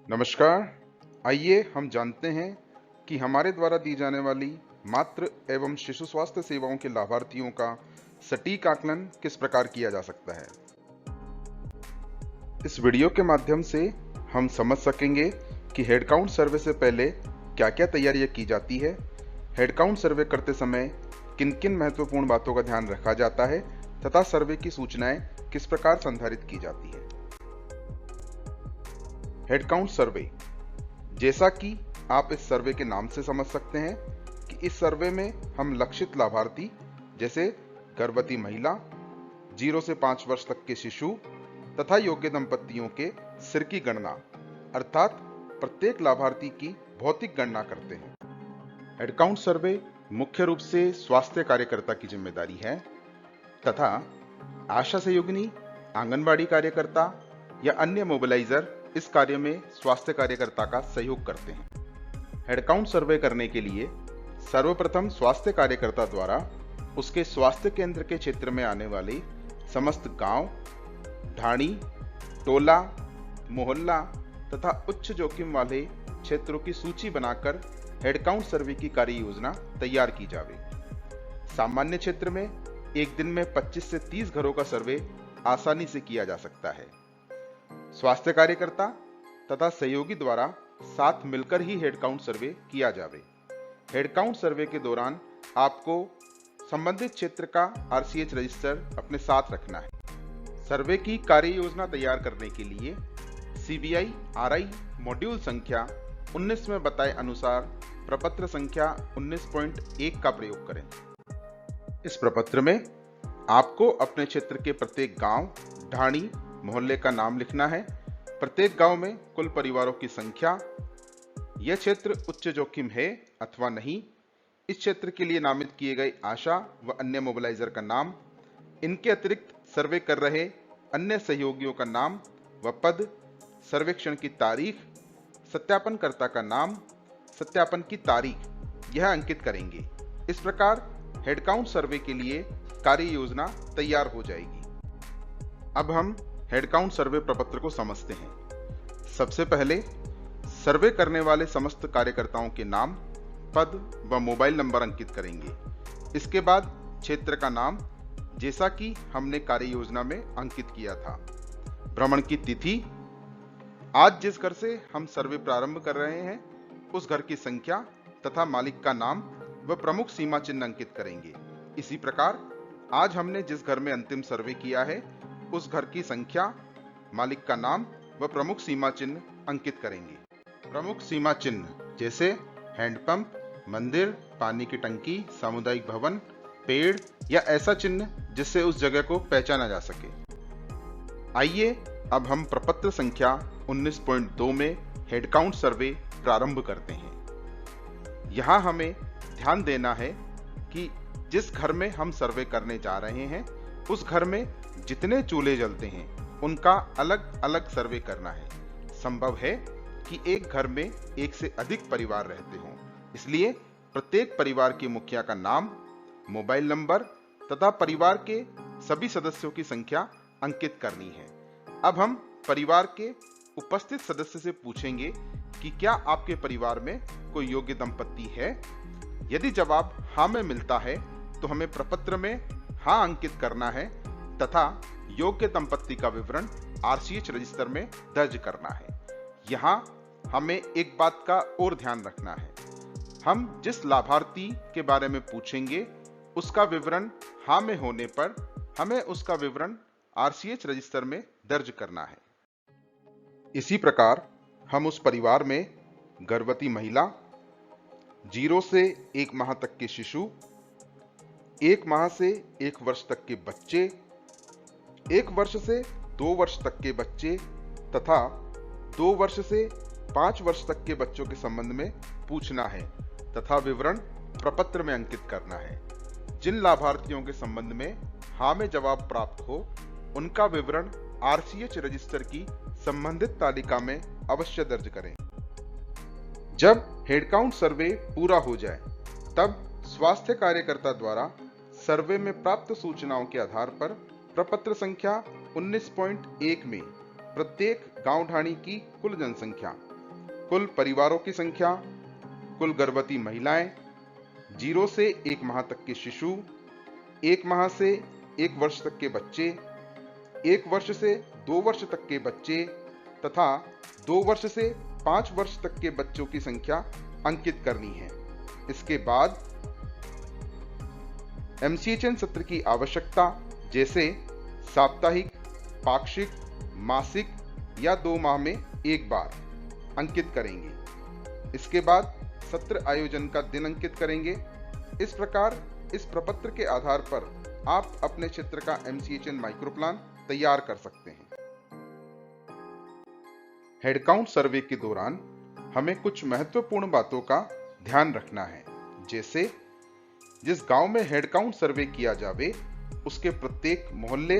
नमस्कार। आइए हम जानते हैं कि हमारे द्वारा दी जाने वाली मातृ एवं शिशु स्वास्थ्य सेवाओं के लाभार्थियों का सटीक आकलन किस प्रकार किया जा सकता है। इस वीडियो के माध्यम से हम समझ सकेंगे कि हेड काउंट सर्वे से पहले क्या क्या तैयारियां की जाती है, हेड काउंट सर्वे करते समय किन किन महत्वपूर्ण बातों का ध्यान रखा जाता है तथा सर्वे की सूचनाएं किस प्रकार संधारित की जाती है। हेड काउंट सर्वे, जैसा कि आप इस सर्वे के नाम से समझ सकते हैं कि इस सर्वे में हम लक्षित लाभार्थी जैसे गर्भवती महिला, 0 से 5 वर्ष तक के शिशु तथा योग्य दंपतियों के सिर की गणना अर्थात प्रत्येक लाभार्थी की भौतिक गणना करते हैं। हेड काउंट सर्वे मुख्य रूप से स्वास्थ्य कार्यकर्ता की जिम्मेदारी है तथा आशा सहयोगिनी, आंगनबाड़ी कार्यकर्ता या अन्य मोबिलाइजर इस कार्य में स्वास्थ्य कार्यकर्ता का सहयोग करते हैं। हेड काउंट सर्वे करने के लिए सर्वप्रथम स्वास्थ्य कार्यकर्ता द्वारा उसके स्वास्थ्य केंद्र के क्षेत्र में आने वाले समस्त गांव, ढाणी, टोला, मोहल्ला तथा उच्च जोखिम वाले क्षेत्रों की सूची बनाकर हेड काउंट सर्वे की कार्य योजना तैयार की जावे। सामान्य क्षेत्र में एक दिन में 25 से 30 घरों का सर्वे आसानी से किया जा सकता है। स्वास्थ्य कार्यकर्ता तथा सहयोगी द्वारा साथ मिलकर ही हेड काउंट सर्वे किया जावे। हेड काउंट सर्वे के दौरान आपको संबंधित क्षेत्र का आरसीएच रजिस्टर अपने साथ रखना है। सर्वे की कार्य योजना तैयार करने के लिए सीबीआई आरआई मॉड्यूल संख्या 19 में बताए अनुसार प्रपत्र संख्या 19.1 का प्रयोग करें। इस प्रपत्र में आपको अपने क्षेत्र के प्रत्येक गांव, ढाणी, मोहल्ले का नाम लिखना है, प्रत्येक गांव में कुल परिवारों की संख्या, यह क्षेत्र उच्च जोखिम है अथवा नहीं, इस क्षेत्र के लिए नामित किए गए आशा व अन्य मोबिलाइजर का नाम, इनके अतिरिक्त सर्वे कर रहे अन्य सहयोगियों का नाम व पद, सर्वेक्षण की तारीख, सत्यापनकर्ता का नाम, सत्यापन की तारीख यह अंकित करेंगे। इस प्रकार हेड काउंट सर्वे के लिए कार्य योजना तैयार हो जाएगी। अब हम हेड काउंट सर्वे प्रपत्र को समझते हैं। सबसे पहले सर्वे करने वाले समस्त कार्यकर्ताओं के नाम, पद व मोबाइल नंबर अंकित करेंगे। इसके बाद क्षेत्र का नाम, जैसा कि हमने कार्य योजना में अंकित किया था। भ्रमण की तिथि, आज जिस घर से हम सर्वे प्रारंभ कर रहे हैं उस घर की संख्या तथा मालिक का नाम व प्रमुख सीमा चिन्ह अंकित करेंगे। इसी प्रकार आज हमने जिस घर में अंतिम सर्वे किया है उस घर की संख्या, मालिक का नाम व प्रमुख सीमा चिन्ह अंकित करेंगे। प्रमुख सीमा चिन्ह जैसे हैंडपंप, मंदिर, पानी की टंकी, सामुदायिक भवन, पेड़ या ऐसा चिन्ह जिससे उस जगह को पहचाना जा सके। आइए अब हम प्रपत्र संख्या 19.2 में हेड काउंट सर्वे प्रारंभ करते हैं। यहां हमें ध्यान देना है कि जिस घर में हम सर्वे करने जा रहे हैं उस घर में जितने चूल्हे जलते हैं उनका अलग अलग सर्वे करना है। संभव है कि एक घर में एक से अधिक परिवार रहते हों, इसलिए प्रत्येक परिवार के मुखिया का नाम, मोबाइल नंबर तथा परिवार के सभी सदस्यों की संख्या अंकित करनी है। अब हम परिवार के उपस्थित सदस्य से पूछेंगे कि क्या आपके परिवार में कोई योग्य दंपति है। यदि जवाब हाँ में मिलता है तो हमें प्रपत्र में हाँ अंकित करना है तथा योग्य दंपति का विवरण आरसीएच रजिस्टर में दर्ज करना है। यहाँ हमें एक बात का और ध्यान रखना है, हम जिस लाभार्थी के बारे में पूछेंगे उसका विवरण हाँ में होने पर हमें उसका विवरण आरसीएच रजिस्टर में दर्ज करना है। इसी प्रकार हम उस परिवार में गर्भवती महिला, 0 से 1 माह तक के शिशु, 1 माह से 1 वर्ष तक के बच्चे, 1 वर्ष से 2 वर्ष तक के बच्चे तथा 2 वर्ष से 5 वर्ष तक के बच्चों के संबंध में पूछना है तथा विवरण प्रपत्र में अंकित करना है। जिन लाभार्थियों के संबंध में हाँ में जवाब प्राप्त हो उनका विवरण आरसीएच रजिस्टर की संबंधित तालिका में अवश्य दर्ज करें। जब हेड काउंट सर्वे पूरा हो जाए तब स्वास्थ्य कार्यकर्ता द्वारा सर्वे में प्राप्त सूचनाओं के आधार पर प्रपत्र संख्या 19.1 में प्रत्येक गांव ढाणी की कुल जनसंख्या कुल परिवारों की संख्या, कुल गर्भवती महिलाएं, 0 से 1 माह तक के शिशु, 1 माह से 1 वर्ष तक के बच्चे, 1 वर्ष से 2 वर्ष तक के बच्चे तथा 2 वर्ष से 5 वर्ष तक के बच्चों की संख्या अंकित करनी है। इसके बाद MCHN सत्र की आवश्यकता जैसे साप्ताहिक, पाक्षिक, मासिक या 2 माह में एक बार अंकित करेंगे। इसके बाद सत्र आयोजन का दिन अंकित करेंगे। इस प्रकार इस प्रपत्र के आधार पर आप अपने क्षेत्र का MCHN माइक्रो प्लान तैयार कर सकते हैं। हेडकाउंट सर्वे के दौरान हमें कुछ महत्वपूर्ण बातों का ध्यान रखना है, जैसे जिस गांव में हेडकाउंट सर्वे किया जावे उसके प्रत्येक मोहल्ले,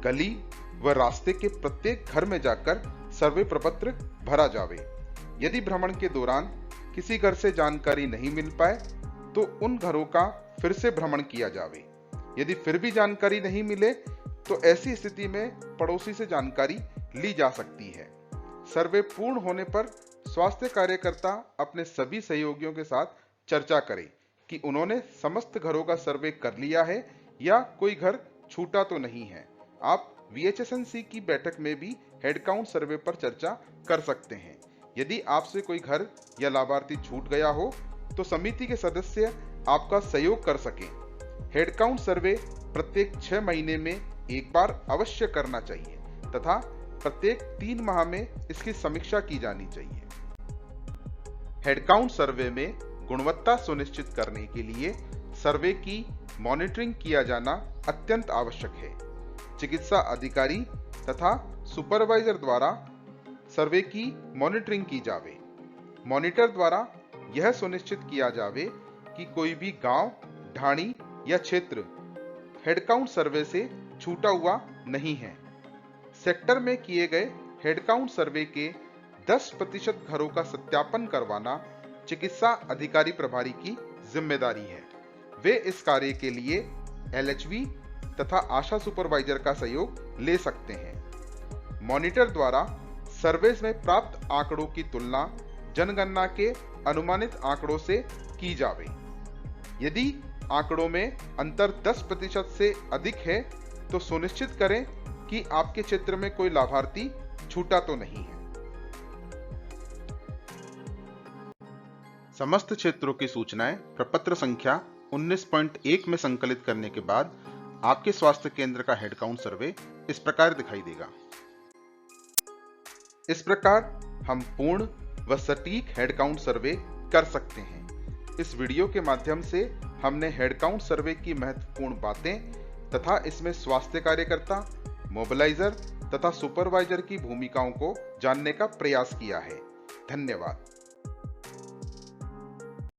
गली व रास्ते के प्रत्येक घर में जाकर सर्वे प्रपत्र भरा जावे। यदि भ्रमण के दौरान किसी घर से जानकारी नहीं मिल पाए तो उन घरों का फिर से भ्रमण किया जावे। यदि फिर भी जानकारी नहीं मिले तो ऐसी स्थिति में पड़ोसी से जानकारी ली जा सकती है। सर्वे पूर्ण होने पर स्वास्थ्य कार्यकर्ता अपने सभी सहयोगियों के साथ चर्चा करें कि उन्होंने समस्त घरों का सर्वे कर लिया है या कोई घर छूटा तो नहीं है। आप VHSNC की बैठक में भी हेडकाउंट सर्वे पर चर्चा कर सकते हैं। यदि आपसे कोई घर या लाभार्थी छूट गया हो तो समिति के सदस्य आपका सहयोग कर सकें। हेडकाउंट सर्वे प्रत्येक 6 महीने में एक बार अवश्य करना चाहिए तथा प्रत्येक 3 माह में इसकी समीक्षा की जानी चाहिए। हेडकाउंट सर्वे में गुणवत्ता सुनिश्चित करने के लिए सर्वे की मॉनिटरिंग किया जाना अत्यंत आवश्यक है। चिकित्सा अधिकारी तथा सुपरवाइजर द्वारा सर्वे की मॉनिटरिंग की जावे। मॉनिटर द्वारा यह सुनिश्चित किया जावे कि कोई भी गांव, ढाणी या क्षेत्र हेडकाउंट सर्वे से छूटा हुआ नहीं है। सेक्टर में किए गए हेडकाउंट सर्वे के 10% घरों का सत्यापन करवाना चिकित्सा अधिकारी प्रभारी की जिम्मेदारी है। वे इस कार्य के लिए LHV तथा आशा सुपरवाइजर का सहयोग ले सकते हैं। मॉनिटर द्वारा सर्वेस में प्राप्त आंकड़ों की तुलना जनगणना के अनुमानित आंकड़ों से की जावे। यदि आंकड़ों में अंतर 10% से अधिक है तो सुनिश्चित करें कि आपके क्षेत्र में कोई लाभार्थी छूटा तो नहीं है। समस्त क्षेत्रों की सूचनाएं प्रपत्र संख्या 19.1 में संकलित करने के बाद आपके स्वास्थ्य केंद्र का हेडकाउंट सर्वे इस प्रकार दिखाई देगा। इस प्रकार हम पूर्ण व सटीक हेडकाउंट सर्वे कर सकते हैं। इस वीडियो के माध्यम से हमने हेडकाउंट सर्वे की महत्वपूर्ण बातें तथा इसमें स्वास्थ्य कार्यकर्ता, मोबिलाइजर तथा सुपरवाइजर की भूमिकाओं को जानने का प्रयास किया है। धन्यवाद।